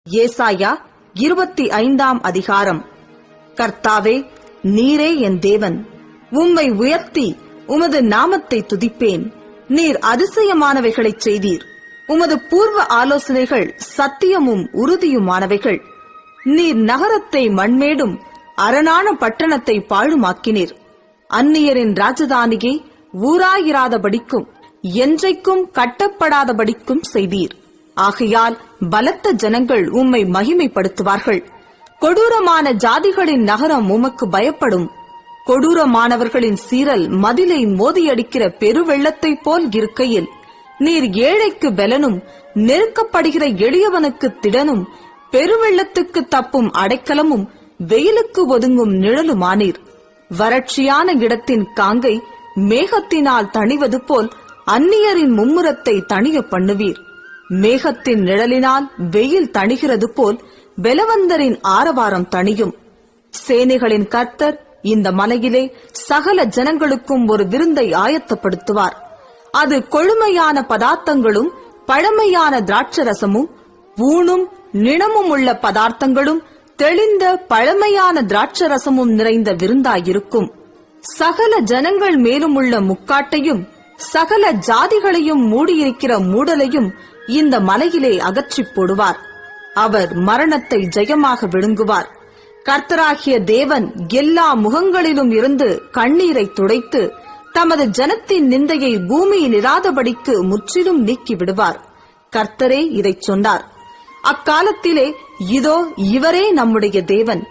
ஏசாயா 25 அதிகாரம். கர்த்தாவே, நீரே என் தேவன். உம்மை உயர்த்தி உமது நாமத்தை துதிப்பேன். நீர் அதிசயமானவைகளைச் செய்தீர். உமது பூர்வ ஆலோசனைகள் சத்தியமும் உறுதியுமானவைகள். நீர் நகரத்தை மண்மேடும் அரணான பட்டணத்தை பாழுமாக்கினீர். அந்நியரின் ராஜதானியை ஊராயிராதபடிக்கும் என்றைக்கும் கட்டப்படாதபடிக்கும் செய்தீர். ஆகையால் பலத்த ஜனங்கள் உம்மை மகிமைப்படுத்துவார்கள். கொடூரமான ஜாதிகளின் நகரம் உமக்கு பயப்படும். கொடூரமானவர்களின் சீரல் மதிலை மோதியடிக்கிற பெருவெள்ளத்தைப் போல் இருக்கையில், நீர் ஏழைக்கு பெலனும் நெருக்கப்படுகிற எளியவனுக்கு திடனும் பெருவெள்ளத்துக்கு தப்பும் அடைக்கலமும் வெயிலுக்கு ஒதுங்கும் நிழலுமானீர். வறட்சியான இடத்தின் காங்கை மேகத்தினால் தணிவது போல் அந்நியரின் மும்முரத்தை தணிய பண்ணுவீர். மேகத்தின் நிழலினால் வெயில் தணிகிறது போல் பெலவந்தரின் ஆரவாரம் தணியும். சேனைகளின் கர்த்தர் இந்த மலையிலே சகல ஜனங்களுக்கும் ஒரு விருந்தை ஆயத்தப்படுத்துவார். அது கொழுமையான பதார்த்தங்களும் பழமையான திராட்சரசமும் ஊனும் நிணமும் உள்ள பதார்த்தங்களும் தெளிந்த பழமையான திராட்சரசமும் நிறைந்த விருந்தாயிருக்கும். சகல ஜனங்கள் மேலும் உள்ள முக்காட்டையும் சகல ஜாதிகளையும் மூடியிருக்கிற மூடலையும் இந்த மலையிலே அகற்றிப் போடுவார். அவர் மரணத்தை ஜெயமாக விழுங்குவார். கர்த்தராகிய தேவன் எல்லா முகங்களிலும் இருந்து கண்ணீரை துடைத்து தமது ஜனத்தின் நிந்தையை பூமியில் இராதபடிக்கு முற்றிலும் நீக்கி விடுவார். கர்த்தரே இதைச் சொன்னார். அக்காலத்திலே, இதோ இவரே நம்முடைய தேவன்,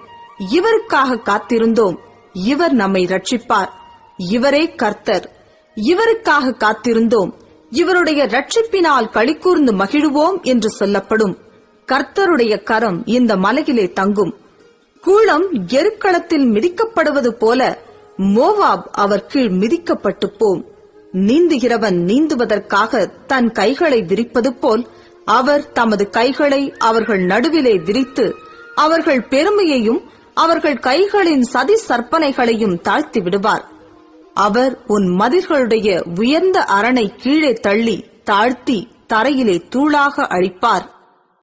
இவருக்காக காத்திருந்தோம், இவர் நம்மை ரட்சிப்பார், இவரே கர்த்தர், இவருக்காக காத்திருந்தோம், இவருடைய ரட்சிப்பினால் களிகூர்ந்து மகிழுவோம் என்று சொல்லப்படும். கர்த்தருடைய கரம் இந்த மலையிலே தங்கும். கூளம் எருக்களத்தில் மிதிக்கப்படுவது போல மோவாப் அவர் கீழ் மிதிக்கப்பட்டு போம். நீந்துகிறவன் நீந்துவதற்காக தன் கைகளை விரிப்பது போல் அவர் தமது கைகளை அவர்கள் நடுவிலே விரித்து அவர்கள் பெருமையையும் அவர்கள் கைகளின் சதி சற்பனைகளையும் தாழ்த்தி விடுவார். அவர் உன் மதில்களுடைய உயர்ந்த அரணை கீழே தள்ளி தாழ்த்தி தரையிலே தூளாக அழிப்பார்.